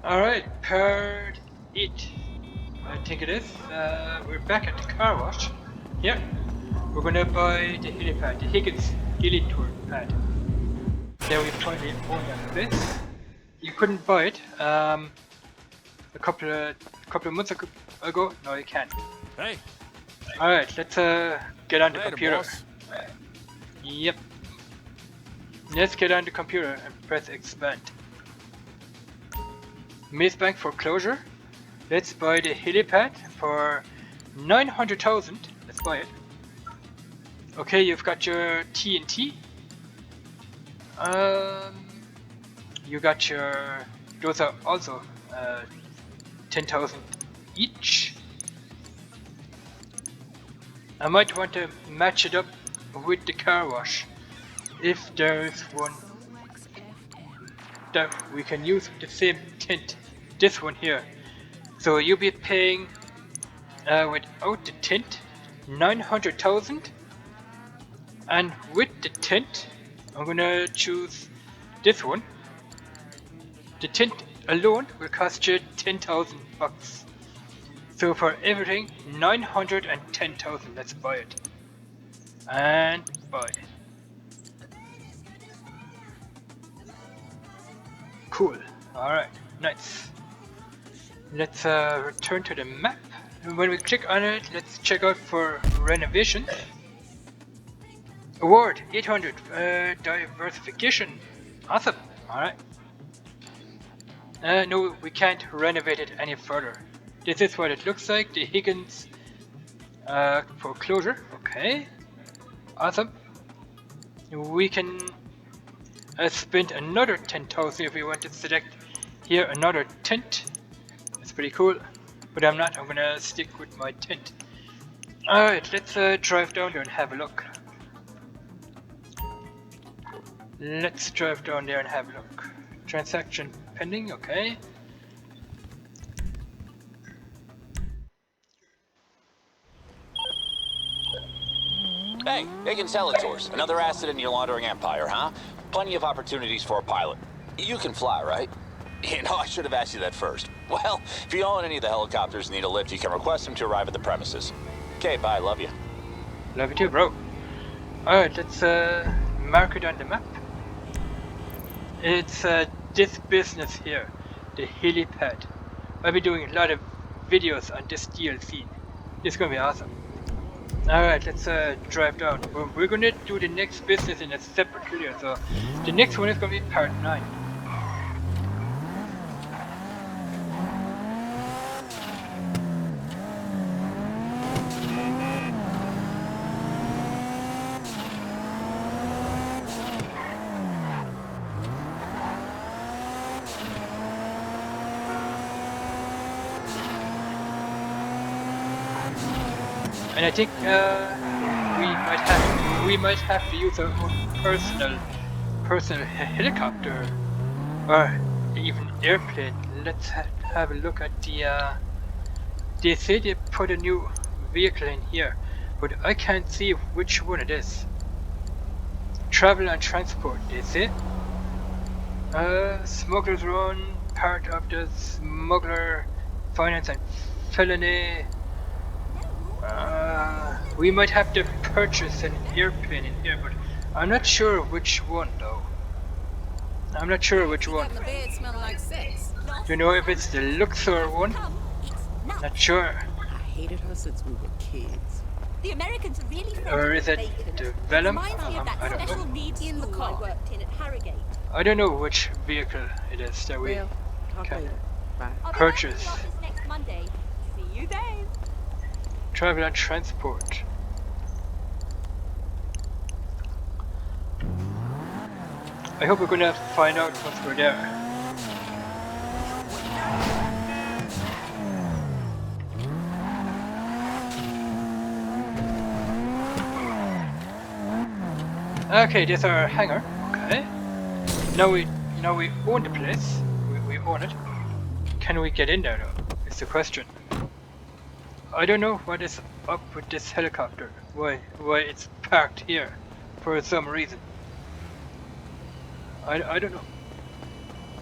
Alright, part 8. I think it is. We're back at the car wash. Here. We're gonna buy the helipad, the Higgins helitour pad. There we finally own that place. You couldn't buy it a couple of months ago. No, you can't. Hey. Alright, let's get on the Later, computer. boss. Yep. Let's get on the computer and press expand. Maze Bank foreclosure. Let's buy the helipad for 900,000. Let's buy it. Okay, you've got your TNT. You got your. Those are also 10,000 each. I might want to match it up with the car wash if there's one that we can use the same tint. This one here. So you'll be paying without the tint 900,000, and with the tint I'm gonna choose this one. The tint alone will cost you 10,000 bucks. So for everything 910,000. Let's buy it and buy. Cool. Alright, nice. Let's return to the map. And when we click on it, let's check out for renovation. Award 800 diversification. Awesome. Alright. No, we can't renovate it any further. This is what it looks like. The Higgins foreclosure. Okay. Awesome. We can spend another 10,000 if we want to select here another tint. That's pretty cool. But I'm not. I'm gonna stick with my tint. Alright, let's drive down there and have a look. Let's drive down there and have a look. Transaction pending, okay. Hey, Higgins Helitours, another asset in your laundering empire, huh? Plenty of opportunities for a pilot. You can fly, right? You know, I should have asked you that first. Well, if you own any of the helicopters and need a lift, you can request them to arrive at the premises. Okay, bye, love you. Love you too, bro. Alright, let's mark it on the map. It's this business here, the helipad. I'll be doing a lot of videos on this DLC. It's gonna be awesome. Alright, let's drive down. We're gonna do the next business in a separate video, so the next one is gonna be part 9. And I think we might have to use our own personal helicopter or even airplane. Let's have a look at the. They say they put a new vehicle in here, but I can't see which one it is. Travel and transport, they say. Smuggler's Run, part of the smuggler finance and felony. We might have to purchase an airplane in here, but I'm not sure which one though. I'm not sure which one. The beard smell like sex. Do you know if it's the Luxor one? Not sure. I hated her since we were kids. The Americans are really Or is it the Vellum? Reminds me of that I don't special know. needs In the school I car. worked in at Harrogate. I don't know which vehicle it is that we Well, talk can later. Bye. I'll be purchase. back in the office next Monday. See you then. Travel and transport. I hope we're gonna find out once we're there. Okay, there's our hangar. Okay. Now we own the place. We own it. Can we get in there though? Is the question. I don't know what is up with this helicopter. Why it's parked here for some reason. I don't know.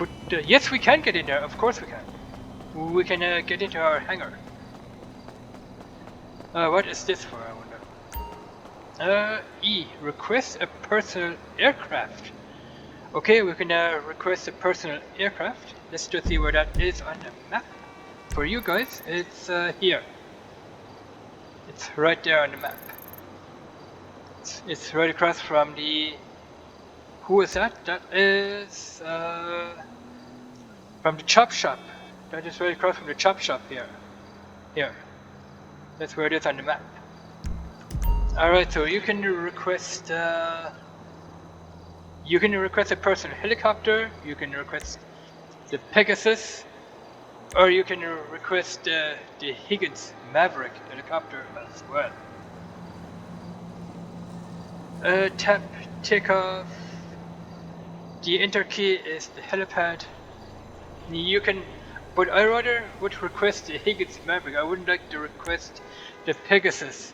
But yes, we can get in there. Of course we can. We can get into our hangar. What is this for, I wonder? E. Request a personal aircraft. Okay, we can request a personal aircraft. Let's just see where that is on the map. For you guys, it's here. It's right there on the map. It's right across from the... Who is that? That is... from the chop shop. That is right across from the chop shop here. Here. That's where it is on the map. Alright, so you can request... you can request a personal helicopter, you can request the Pegasus, or you can request the Higgins Maverick helicopter as well. Tap takeoff. The enter key is the helipad. You can, but I rather would request the Higgins Maverick. I wouldn't like to request the Pegasus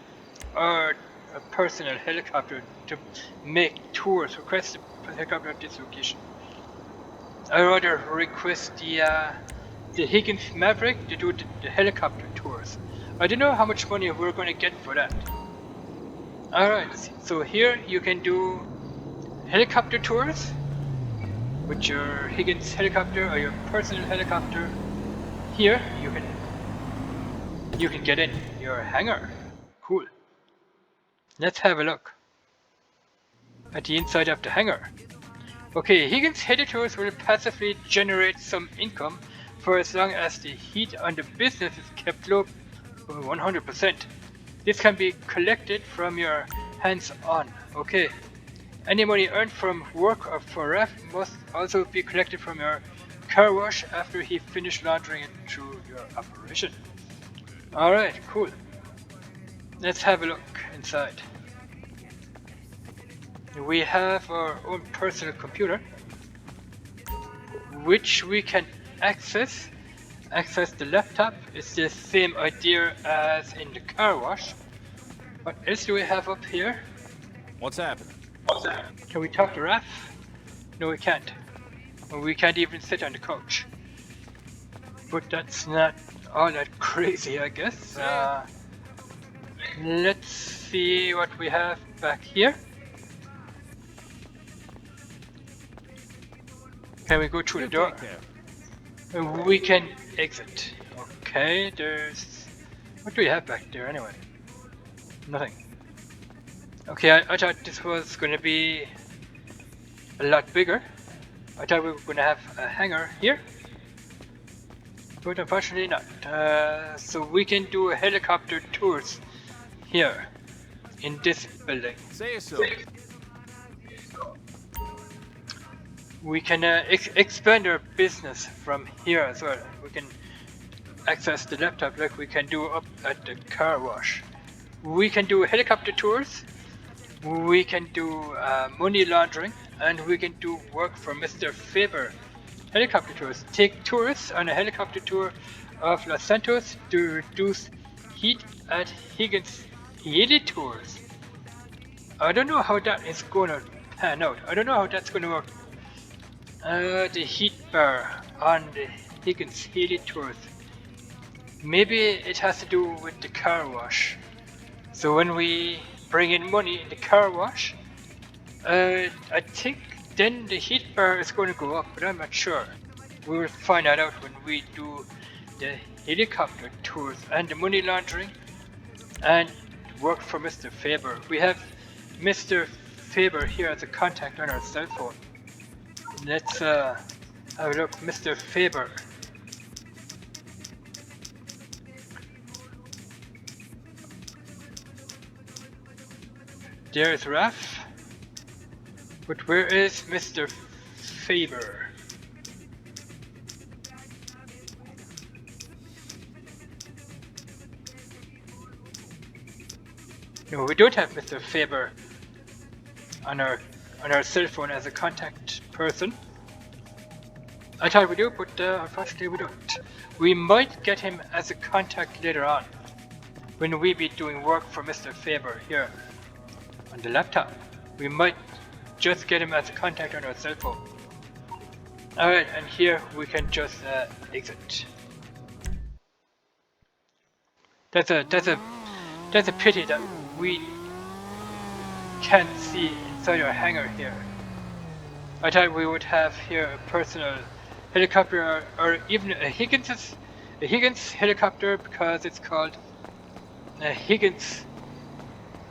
or a personal helicopter to make tours. Request a helicopter at this location. I rather request the Higgins Maverick to do the helicopter tours. I don't know how much money we're going to get for that. Alright, so here you can do helicopter tours with your Higgins helicopter or your personal helicopter. Here you can get in your hangar. Cool. Let's have a look at the inside of the hangar. Okay, Higgins heli tours will passively generate some income for as long as the heat on the business is kept low 100%. This can be collected from your hands-on. Okay. Any money earned from work or for Raph must also be collected from your car wash after he finished laundering it through your operation. Alright, cool. Let's have a look inside. We have our own personal computer, which we can access. Access the laptop. It's the same idea as in the car wash. What else do we have up here? What's happening? Can we talk to Raph? No, we can't. Well, we can't even sit on the couch. But that's not all that crazy, I guess. Let's see what we have back here. Can we go through the door? We can exit. Okay, there's... What do we have back there anyway? Nothing. Okay, I thought this was going to be a lot bigger. I thought we were going to have a hangar here. But unfortunately not. So we can do helicopter tours here in this building. Say so. We can expand our business from here as well. We can access the laptop like we can do up at the car wash. We can do helicopter tours. We can do money laundering, and we can do work for Mr. Faber. Helicopter tours. Take tourists on a helicopter tour of Los Santos to reduce heat at Higgins Heli Tours. I don't know how that is going to pan out. I don't know how that's going to work. The heat bar on the Higgins Heli Tours. Maybe it has to do with the car wash. So when we bring in money in the car wash, I think then the heat bar is going to go up, but I'm not sure. We will find that out when we do the helicopter tours and the money laundering and work for Mr. Faber. We have Mr. Faber here as a contact on our cell phone. Let's have a look. Mr. Faber. There's Raph. But where is Mr. Faber? No, we don't have Mr. Faber on our cell phone as a contact person. I thought we do, but unfortunately we don't. We might get him as a contact later on when we be doing work for Mr. Faber here on the laptop. We might just get him as a contact on our cell phone. Alright, and here we can just exit. That's a pity that we can't see inside our hangar here. I thought we would have here a personal helicopter or even a Higgins helicopter, because it's called a Higgins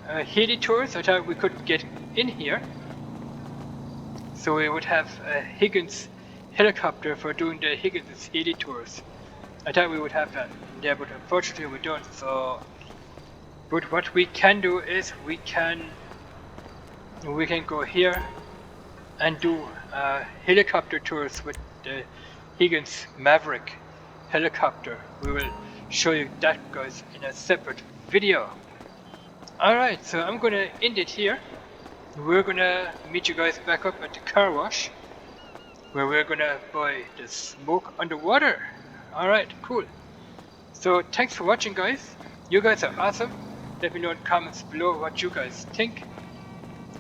Heli Tours. I thought we could get in here, so we would have a Higgins helicopter for doing the Higgins Heli Tours. I thought we would have that there, but unfortunately we don't. So, but what we can do is we can go here and do helicopter tours with the Higgins Maverick helicopter. We will show you that, guys, in a separate video. Alright, so I'm gonna end it here. We're gonna meet you guys back up at the car wash, where we're gonna buy the smoke underwater. Alright, cool. So thanks for watching, guys. You guys are awesome. Let me know in the comments below what you guys think.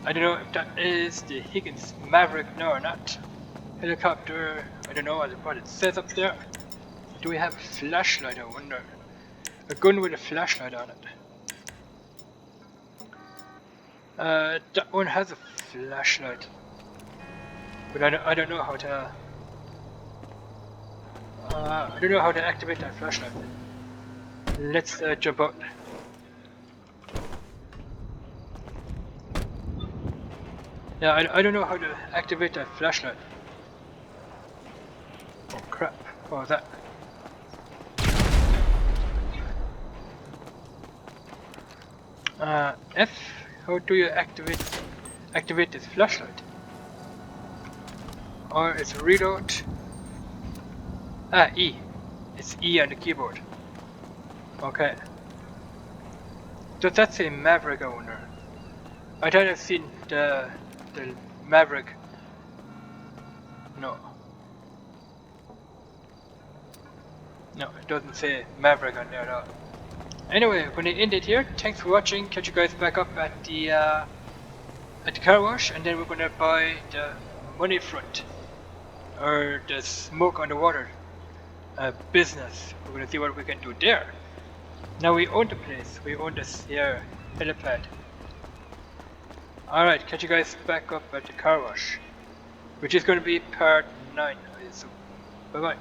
I don't know if that is the Higgins Maverick now or not. Helicopter, I don't know what it says up there. Do we have a flashlight, I wonder? A gun with a flashlight on it. That one has a flashlight. But I don't know how to... I don't know how to activate that flashlight. Let's jump out. Yeah, I don't know how to activate that flashlight. Oh crap, what was that? F, how do you activate this flashlight? Or it's reload. E. It's E on the keyboard. Okay. Does that say Maverick, I wonder? I thought I've seen the Maverick. No. No, it doesn't say Maverick on there at all. Anyway, I'm gonna end it here. Thanks for watching. Catch you guys back up at the car wash, and then we're gonna buy the money front, or the smoke underwater business. We're gonna see what we can do there. Now we own the place. We own this here helipad. Alright, catch you guys back up at the car wash, which is gonna be part 9, I assume. Bye bye.